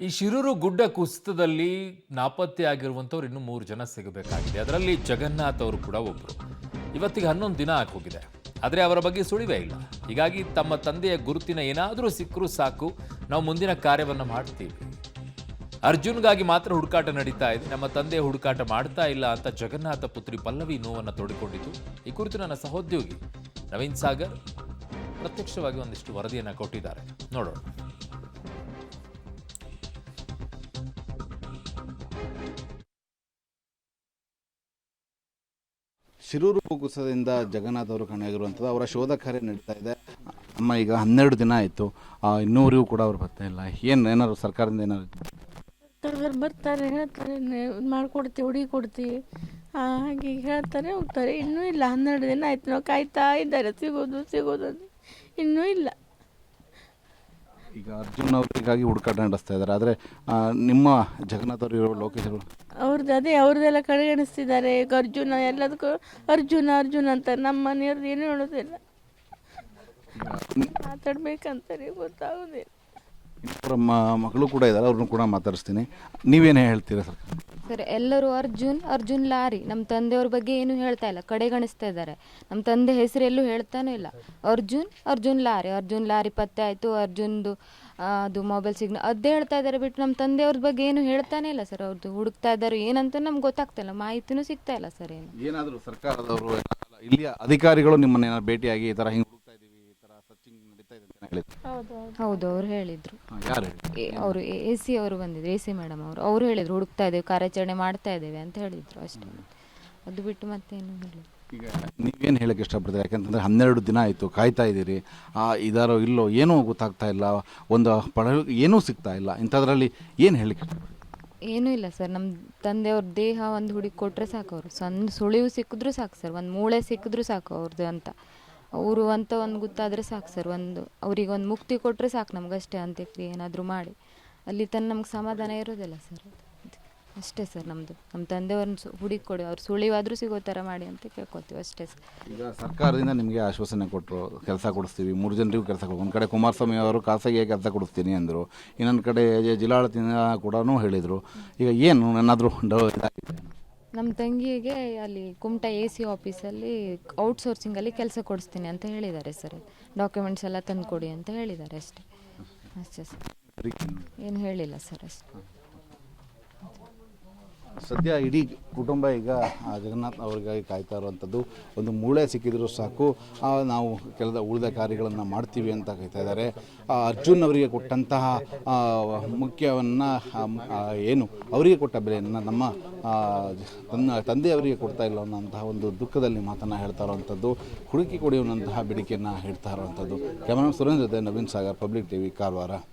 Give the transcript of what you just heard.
ಈ ಶಿರೂರು ಗುಡ್ಡ ಕುಸಿತದಲ್ಲಿ ನಾಪತ್ತೆಯಾಗಿರುವಂಥವ್ರು ಇನ್ನೂ 3 ಜನ ಸಿಗಬೇಕಾಗಿದೆ. ಅದರಲ್ಲಿ ಜಗನ್ನಾಥ್ ಅವರು ಕೂಡ ಒಬ್ಬರು. ಇವತ್ತಿಗೆ 11 ದಿನ ಆಗೋಗಿದೆ. ಆದರೆ ಅವರ ಬಗ್ಗೆ ಸುಳಿವೇ ಇಲ್ಲ. ಹೀಗಾಗಿ ತಮ್ಮ ತಂದೆಯ ಗುರುತಿನ ಏನಾದರೂ ಸಿಕ್ಕರೂ ಸಾಕು, ನಾವು ಮುಂದಿನ ಕಾರ್ಯವನ್ನು ಮಾಡ್ತೀವಿ. ಅರ್ಜುನ್ಗಾಗಿ ಮಾತ್ರ ಹುಡುಕಾಟ ನಡೀತಾ ಇದೆ, ನಮ್ಮ ತಂದೆಯ ಹುಡುಕಾಟ ಮಾಡ್ತಾ ಇಲ್ಲ ಅಂತ ಜಗನ್ನಾಥ ಪುತ್ರಿ ಪಲ್ಲವಿ ನೋವನ್ನು ತೋಡಿಕೊಂಡಿದ್ದು. ಈ ಕುರಿತು ನನ್ನ ಸಹೋದ್ಯೋಗಿ ನವೀನ್ ಸಾಗರ್ ಪ್ರತ್ಯಕ್ಷವಾಗಿ ಒಂದಿಷ್ಟು ವರದಿಯನ್ನು ಕೊಟ್ಟಿದ್ದಾರೆ, ನೋಡೋಣ. ಶಿರೂರು ಕುಸಿತದಿಂದ ಜಗನ್ನಾಥ್ ಅವರು ಕಾಣೆಯಾಗಿರುವಂಥದ್ದು. ಅವರ ಶೋಧ ಕಾರ್ಯ ನಡೀತಾ ಇದೆ. ಅಮ್ಮ ಈಗ 12 ದಿನ ಆಯಿತು, ಇನ್ನೂವರೆಗೂ ಕೂಡ ಅವ್ರು ಬರ್ತಾ ಇಲ್ಲ. ಏನಾದ್ರು ಸರ್ಕಾರದಿಂದ ಏನಾದ್ರು ಬರ್ತಾರೆ, ಹೇಳ್ತಾರೆ ಮಾಡಿಕೊಡ್ತೀವಿ, ಹುಡುಗಿ ಕೊಡ್ತೀವಿ, ಹಾಗೆ ಹೇಳ್ತಾರೆ, ಹೋಗ್ತಾರೆ. ಇನ್ನೂ ಇಲ್ಲ. 12 ದಿನ ಆಯ್ತು, ನಾವು ಕಾಯ್ತಾ ಇದ್ದಾರೆ, ಸಿಗೋದು ಇನ್ನೂ ಇಲ್ಲ. ಈಗ ಅರ್ಜುನ್ ಅವರಿಗಾಗಿ ಹುಡುಕಾಟ ನಡೆಸ್ತಾ ಇದ್ದಾರೆ. ಆದರೆ ನಿಮ್ಮ ಜಗನ್ನಾಥ್ ಅವರು ಇರೋ ಲೋಕೇಶ್ ಅವರು ಅವ್ರದ್ದೆಲ್ಲ ಕಡೆಗಣಿಸ್ತಿದ್ದಾರೆ. ಈಗ ಎಲ್ಲದಕ್ಕೂ ಅರ್ಜುನ ಅಂತ. ನಮ್ಮ ಮನೆಯವ್ರದ್ದು ಏನೂ ಹೇಳೋದಿಲ್ಲ, ಮಾತಾಡ್ಬೇಕಂತಾರೆ, ಗೊತ್ತಾಗೋದಿಲ್ಲ. ಅವರ ಮಗಳು ಕೂಡ ಇದ್ದಾರೆ, ಅವ್ರನ್ನ ಕೂಡ ಮಾತಾಡಿಸ್ತೀನಿ. ನೀವೇನೇ ಹೇಳ್ತೀರಾ ಸರ್? ಸರ್, ಎಲ್ಲರೂ ಅರ್ಜುನ್ ಲಾರಿ. ನಮ್ಮ ತಂದೆಯವ್ರ ಬಗ್ಗೆ ಏನು ಹೇಳ್ತಾ ಇಲ್ಲ, ಕಡೆಗಣಿಸ್ತಾ ಇದ್ದಾರೆ. ನಮ್ಮ ತಂದೆ ಹೆಸರು ಎಲ್ಲೂ ಹೇಳ್ತಾನೂ ಇಲ್ಲ. ಅರ್ಜುನ್ ಲಾರಿ ಪತ್ತೆ ಆಯಿತು, ಅರ್ಜುನ್ದು ಅದು ಮೊಬೈಲ್ ಸಿಗ್ನಲ್ ಅದೇ ಹೇಳ್ತಾ ಇದ್ದಾರೆ ಬಿಟ್ಟು ನಮ್ಮ ತಂದೆಯವ್ರ ಬಗ್ಗೆ ಏನು ಹೇಳ್ತಾನೆ ಇಲ್ಲ ಸರ್. ಅವ್ರದ್ದು ಹುಡುಕ್ತಾ ಇದ್ದಾರೆ, ಏನಂತ ನಮ್ಗೆ ಗೊತ್ತಾಗ್ತಾ ಇಲ್ಲ, ಮಾಹಿತಿನೂ ಸಿಗ್ತಾ ಇಲ್ಲ ಸರ್. ಏನಾದರೂ ಸರ್ಕಾರದವರು, ಇಲ್ಲಿಯ ಅಧಿಕಾರಿಗಳು ನಿಮ್ಮನ್ನ ಏನಾದ್ರು ಭೇಟಿಯಾಗಿ ಈ ಥರ ಹಿಂಗೆ ಹುಡುಕ್ತಾ ಇದ್ದೀವಿ, ಈ ಥರ ಸರ್ಚಿಂಗ್ ನಡೀತಾ ಇದೆ ಅಂತ ಹೇಳಿದ್ರು? ಹೌದು, ಅವ್ರು ಹೇಳಿದ್ರು. ಯಾರು? ಅವರು AC ಅವರು ಬಂದಿದ್ರು, AC ಮೇಡಮ್ ಅವರು ಹೇಳಿದ್ರು, ಹುಡುಕ್ತಾ ಇದ್ದೇವೆ, ಕಾರ್ಯಾಚರಣೆ ಮಾಡ್ತಾ ಇದ್ದೇವೆ ಅಂತ ಹೇಳಿದ್ರು ಅಷ್ಟೇ. ಅದು ಬಿಟ್ಟು ಮತ್ತೇನು ಹೇಳಿ. ಈಗ ನೀವೇನು ಹೇಳಕ್ಕೆ ಇಷ್ಟಪಡ್ತೀರಿ? ಯಾಕೆಂತಂದರೆ 12 ದಿನ ಆಯಿತು, ಕಾಯ್ತಾ ಇದ್ದೀರಿ, ಇದಾರೋ ಇಲ್ಲೋ ಏನೂ ಗೊತ್ತಾಗ್ತಾ ಇಲ್ಲ, ಒಂದು ಏನೂ ಸಿಗ್ತಾ ಇಲ್ಲ. ಇಂಥದ್ರಲ್ಲಿ ಏನು ಹೇಳಕ್ಕೆ ಇಷ್ಟಪಡ್ತೀರಿ? ಏನೂ ಇಲ್ಲ ಸರ್. ನಮ್ಮ ತಂದೆಯವ್ರ ದೇಹ ಒಂದು ಹುಡುಗಿ ಕೊಟ್ಟರೆ ಸಾಕು. ಅವರು ಸಣ್ಣ ಸುಳಿವು ಸಿಕ್ಕಿದ್ರೂ ಸಾಕು ಸರ್, ಒಂದು ಮೂಳೆ ಸಿಕ್ಕಿದ್ರೂ ಸಾಕು ಅವ್ರದ್ದು ಅಂತ. ಅವರು ಅಂತ ಒಂದು ಗೊತ್ತಾದರೆ ಸಾಕು ಸರ್. ಅವ್ರಿಗೆ ಒಂದು ಮುಕ್ತಿ ಕೊಟ್ಟರೆ ಸಾಕು ನಮಗಷ್ಟೇ. ಅಂತ್ಯಕ್ರಿಯೆ ಏನಾದರೂ ಮಾಡಿ ಅಲ್ಲಿ ತನಕ ನಮ್ಗೆ ಸಮಾಧಾನ ಇರೋದಿಲ್ಲ ಸರ್. ಅಷ್ಟೇ ಸರ್. ನಮ್ಮ ತಂದೆಯವ್ರನ್ನ ಹುಡುಗಿ ಕೊಡಿ, ಅವ್ರು ಸುಳಿವಾದರೂ ಸಿಗೋ ಥರ ಮಾಡಿ ಅಂತ ಕೇಳ್ಕೊತೀವಿ ಅಷ್ಟೇ ಸರ್. ಈಗ ಸರ್ಕಾರದಿಂದ ನಿಮಗೆ ಆಶ್ವಾಸನೆ ಕೊಟ್ಟರು, ಕೆಲಸ ಕೊಡಿಸ್ತೀವಿ, 3 ಜನರಿಗೂ ಕೆಲಸ ಕೊಡು. ಒಂದು ಕಡೆ ಕುಮಾರಸ್ವಾಮಿ ಅವರು ಖಾಸಗಿಯಾಗಿ ಕೆಲಸ ಕೊಡಿಸ್ತೀನಿ ಅಂದರು, ಇನ್ನೊಂದು ಕಡೆ ಜಿಲ್ಲಾಡಳಿತದಿಂದ ಕೂಡ ಹೇಳಿದರು. ಈಗ ಏನು ಏನಾದರೂ ಇದಾಗಿದೆ? ನಮ್ಮ ತಂಗಿಗೆ ಅಲ್ಲಿ ಕುಮಟಾ AC ಆಫೀಸಲ್ಲಿ ಔಟ್ಸೋರ್ಸಿಂಗಲ್ಲಿ ಕೆಲಸ ಕೊಡಿಸ್ತೀನಿ ಅಂತ ಹೇಳಿದ್ದಾರೆ ಸರ್. ಡಾಕ್ಯುಮೆಂಟ್ಸ್ ಎಲ್ಲ ತಂದು ಕೊಡಿ ಅಂತ ಹೇಳಿದ್ದಾರೆ ಅಷ್ಟೇ ಸರ್. ಏನು ಹೇಳಿಲ್ಲ ಸರ್ ಅಷ್ಟೇ. ಸದ್ಯ ಇಡೀ ಕುಟುಂಬ ಈಗ ಜಗನ್ನಾಥ್ ಅವ್ರಿಗಾಗಿ ಕಾಯ್ತಾ ಇರುವಂಥದ್ದು. ಒಂದು ಮೂಳೆ ಸಿಕ್ಕಿದರೂ ಸಾಕು, ನಾವು ಉಳಿದ ಕಾರ್ಯಗಳನ್ನು ಮಾಡ್ತೀವಿ ಅಂತ ಕಾಯ್ತಾ ಇದ್ದಾರೆ. ಅರ್ಜುನ್ ಅವರಿಗೆ ಕೊಟ್ಟಂತಹ ಮುಖ್ಯವನ್ನು ಏನು ಅವರಿಗೆ ಕೊಟ್ಟ ಬೆಲೆಯನ್ನು ನಮ್ಮ ತಂದೆಯವರಿಗೆ ಕೊಡ್ತಾ ಇಲ್ಲ ಅನ್ನೋಂತಹ ಒಂದು ದುಃಖದಲ್ಲಿ ಮಾತನ್ನು ಹೇಳ್ತಾ ಇರುವಂಥದ್ದು, ಹುಡುಕಿ ಕೊಡಿ ಅನ್ನೋಂತಹ ಬೇಡಿಕೆಯನ್ನು ಹೇಳ್ತಾ ಇರುವಂಥದ್ದು. ಕ್ಯಾಮರಾ ಸುರೇಂದ್ರ ಜೊತೆ ನವೀನ್ ಸಾಗರ್, ಪಬ್ಲಿಕ್ TV, ಕಾರವಾರ.